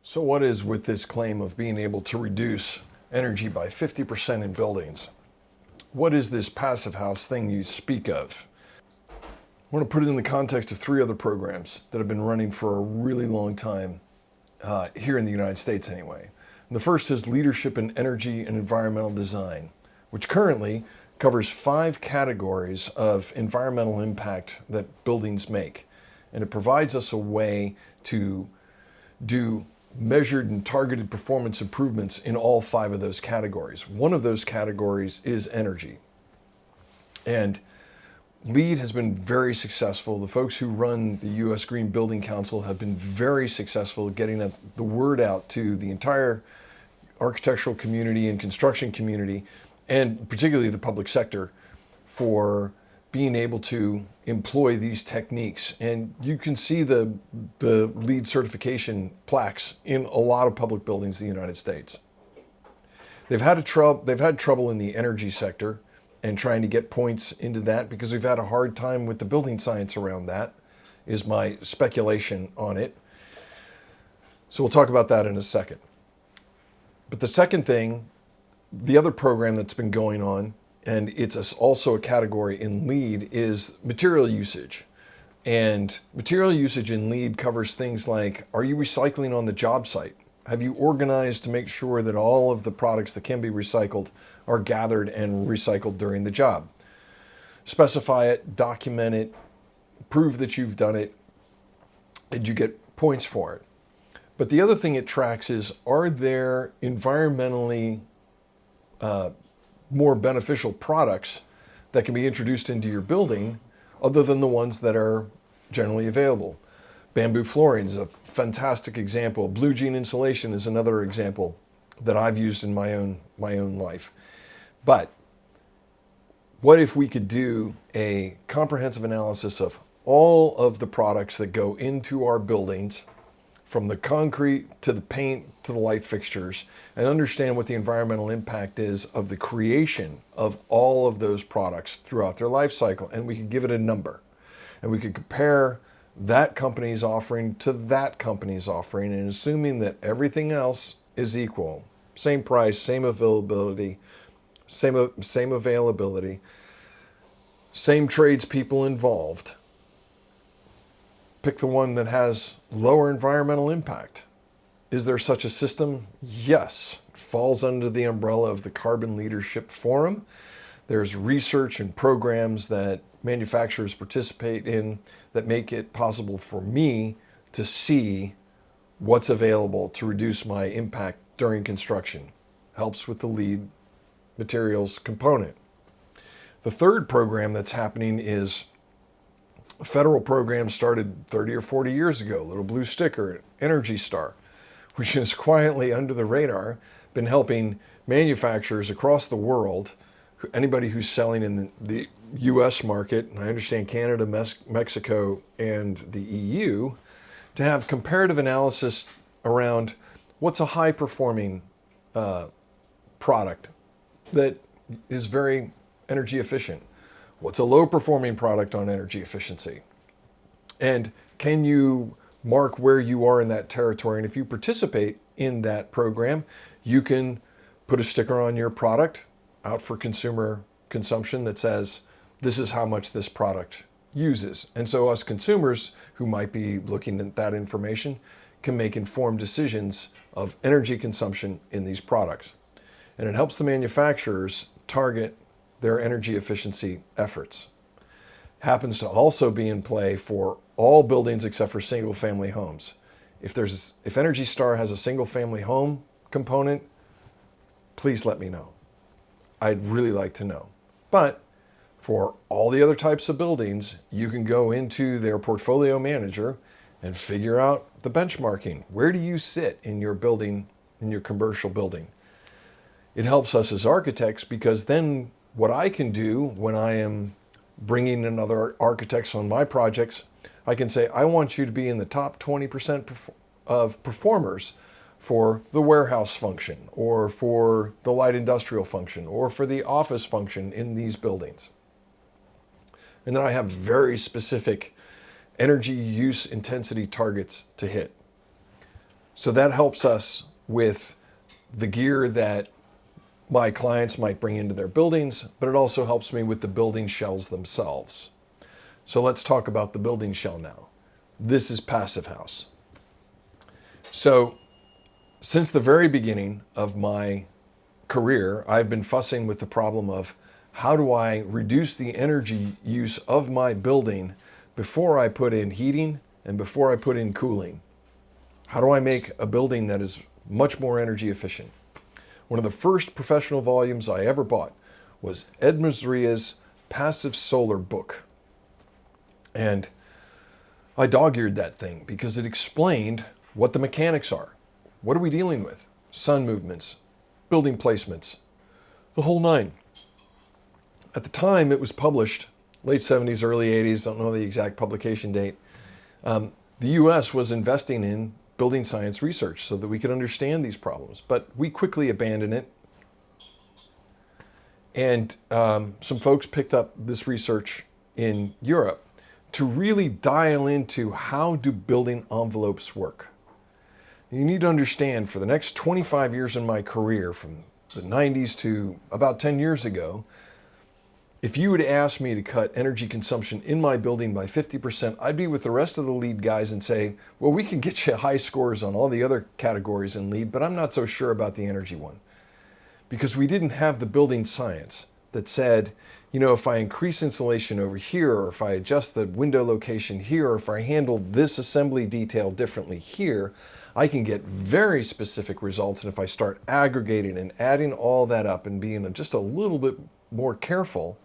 So what is with this claim of being able to reduce energy by 50% in buildings? What is this passive house thing you speak of? I want to put it in the context of three other programs that have been running for a really long time, here in the United States anyway. And the first is Leadership in Energy and Environmental Design, which currently covers 5 categories of environmental impact that buildings make. And it provides us a way to do measured and targeted performance improvements in all 5 of those categories. One of those categories is energy. And LEED has been very successful. The folks who run the U.S. Green Building Council have been very successful at getting the word out to the entire architectural community and construction community, and particularly the public sector, for being able to employ these techniques. And you can see the LEED certification plaques in a lot of public buildings in the United States. They've had trouble in the energy sector and trying to get points into that because we've had a hard time with the building science around that, is my speculation on it. So we'll talk about that in a second. But the second thing, the other program that's been going on, and it's also a category in LEED, is material usage. And material usage in LEED covers things like, are you recycling on the job site? Have you organized to make sure that all of the products that can be recycled are gathered and recycled during the job? Specify it, document it, prove that you've done it, and you get points for it. But the other thing it tracks is, are there environmentally more beneficial products that can be introduced into your building other than the ones that are generally available? Bamboo flooring is a fantastic example. Blue jean insulation is another example that I've used in my own life. But what if we could do a comprehensive analysis of all of the products that go into our buildings, from the concrete to the paint to the light fixtures, and understand what the environmental impact is of the creation of all of those products throughout their life cycle? And we could give it a number, and we could compare that company's offering to that company's offering, and assuming that everything else is equal, same price, same availability, same tradespeople involved, pick the one that has lower environmental impact. Is there such a system? Yes. It falls under the umbrella of the Carbon Leadership Forum. There's research and programs that manufacturers participate in that make it possible for me to see what's available to reduce my impact during construction. Helps with the LEED materials component. The third program that's happening is a federal program started 30 or 40 years ago, little blue sticker, EnergyStar, which is quietly under the radar, been helping manufacturers across the world, anybody who's selling in the US market, and I understand Canada, Mexico, and the EU, to have comparative analysis around what's a high-performing product that is very energy efficient. What's a low-performing product on energy efficiency? And can you mark where you are in that territory? And if you participate in that program, you can put a sticker on your product out for consumer consumption that says, this is how much this product uses. And so us consumers who might be looking at that information can make informed decisions of energy consumption in these products. And it helps the manufacturers target their energy efficiency efforts. Happens to also be in play for all buildings except for single-family homes. If EnergyStar has a single-family home component, please let me know. I'd really like to know. But for all the other types of buildings, you can go into their portfolio manager and figure out the benchmarking. Where do you sit in your building, in your commercial building? It helps us as architects, because then what I can do when I am bringing in other architects on my projects, I can say, I want you to be in the top 20% of performers for the warehouse function, or for the light industrial function, or for the office function in these buildings. And then I have very specific energy use intensity targets to hit. So that helps us with the gear that my clients might bring into their buildings, but it also helps me with the building shells themselves. So let's talk about the building shell now. This is Passive House. So since the very beginning of my career, I've been fussing with the problem of how do I reduce the energy use of my building before I put in heating and before I put in cooling. How do I make a building that is much more energy efficient? One of the first professional volumes I ever bought was Ed Mazria's Passive Solar book. And I dog-eared that thing because it explained what the mechanics are. What are we dealing with? Sun movements, building placements, the whole nine. At the time it was published, late 70s, early 80s, don't know the exact publication date, the US was investing in building science research so that we could understand these problems. But we quickly abandoned it. And some folks picked up this research in Europe to really dial into how do building envelopes work. You need to understand, for the next 25 years in my career, from the 90s to about 10 years ago, if you would ask me to cut energy consumption in my building by 50%, I'd be with the rest of the LEED guys and say, well, we can get you high scores on all the other categories in LEED, but I'm not so sure about the energy one. Because we didn't have the building science that said, you know, if I increase insulation over here, or if I adjust the window location here, or if I handle this assembly detail differently here, I can get very specific results. And if I start aggregating and adding all that up and being just a little bit more careful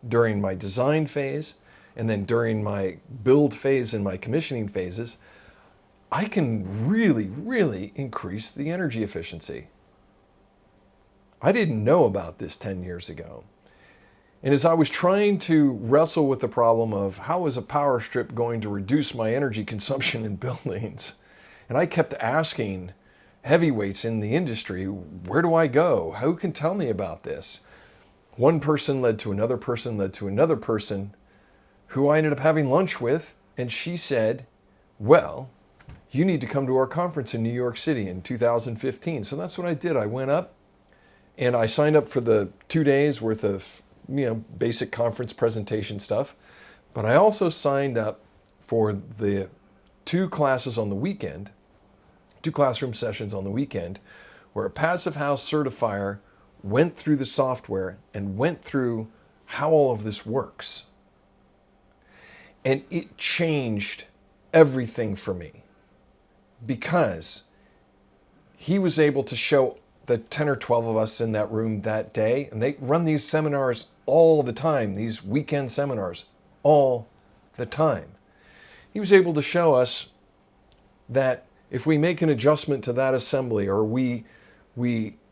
during my design phase and then during my build phase and my commissioning phases, I can really, really increase the energy efficiency. I didn't know about this 10 years ago. And as I was trying to wrestle with the problem of how is a power strip going to reduce my energy consumption in buildings, and I kept asking heavyweights in the industry, where do I go? Who can tell me about this? One person led to another person, led to another person, who I ended up having lunch with, and she said, well, you need to come to our conference in New York City in 2015. So that's what I did. I went up and I signed up for the 2 days worth of, basic conference presentation stuff. But I also signed up for the 2 classes on the weekend, 2 classroom sessions on the weekend, where a Passive House certifier went through the software and went through how all of this works. And it changed everything for me, because he was able to show the 10 or 12 of us in that room that day, and they run these seminars all the time, these weekend seminars all the time. He was able to show us that if we make an adjustment to that assembly, or we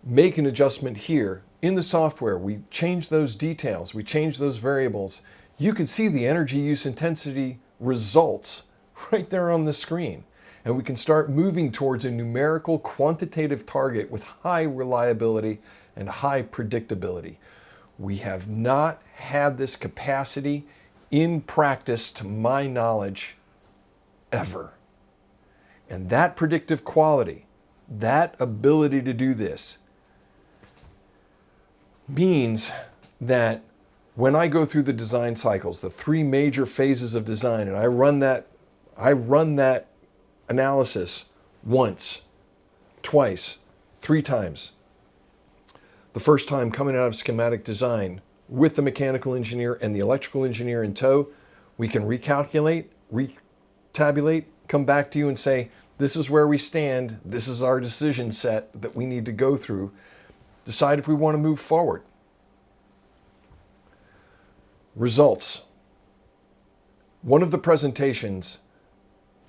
make an adjustment here in the software, we change those details, we change those variables, you can see the energy use intensity results right there on the screen. And we can start moving towards a numerical quantitative target with high reliability and high predictability. We have not had this capacity in practice, to my knowledge, ever. And that predictive quality, that ability to do this, means that when I go through the design cycles, the 3 major phases of design, and I run that analysis once, twice, 3 times. The first time coming out of schematic design with the mechanical engineer and the electrical engineer in tow, we can recalculate, retabulate, come back to you and say, this is where we stand, this is our decision set that we need to go through, decide if we want to move forward. Results. One of the presentations,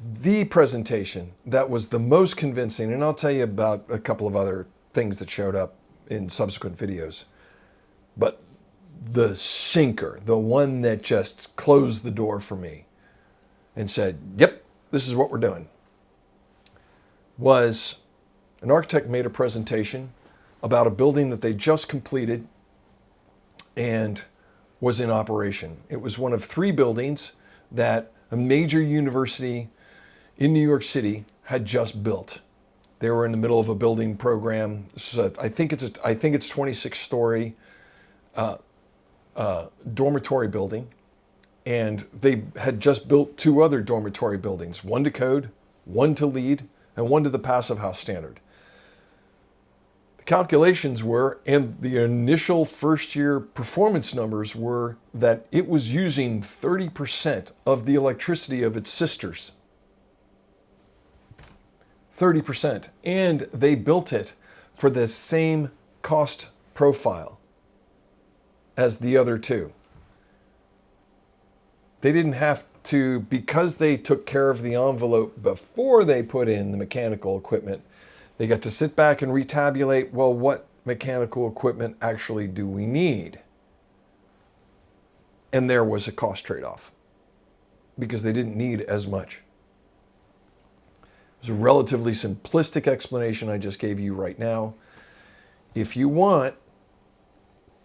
the presentation that was the most convincing, and I'll tell you about a couple of other things that showed up in subsequent videos, but the sinker, the one that just closed the door for me and said, yep, this is what we're doing, was an architect made a presentation about a building that they just completed and was in operation. It was one of 3 buildings that a major university in New York City had just built. They were in the middle of a building program. So I think it's 26-story dormitory building, and they had just built 2 other dormitory buildings, one to code, one to lead, and one to the passive house standard. The calculations were, and the initial first year performance numbers were, that it was using 30% of the electricity of its sisters. 30%. And they built it for the same cost profile as the other 2. They didn't have to, because they took care of the envelope before they put in the mechanical equipment, they got to sit back and retabulate, well, what mechanical equipment actually do we need? And there was a cost trade-off because they didn't need as much. It was a relatively simplistic explanation I just gave you right now. If you want,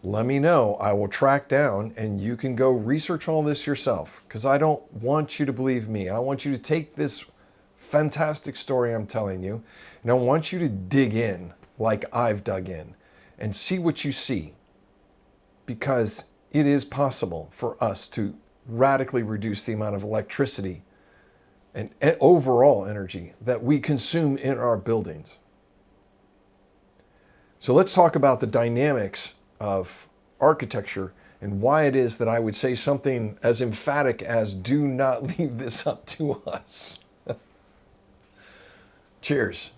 let me know. I will track down and you can go research all this yourself, because I don't want you to believe me. I want you to take this fantastic story I'm telling you, and I want you to dig in like I've dug in and see what you see, because it is possible for us to radically reduce the amount of electricity and overall energy that we consume in our buildings. So let's talk about the dynamics of architecture and why it is that I would say something as emphatic as do not leave this up to us. Cheers.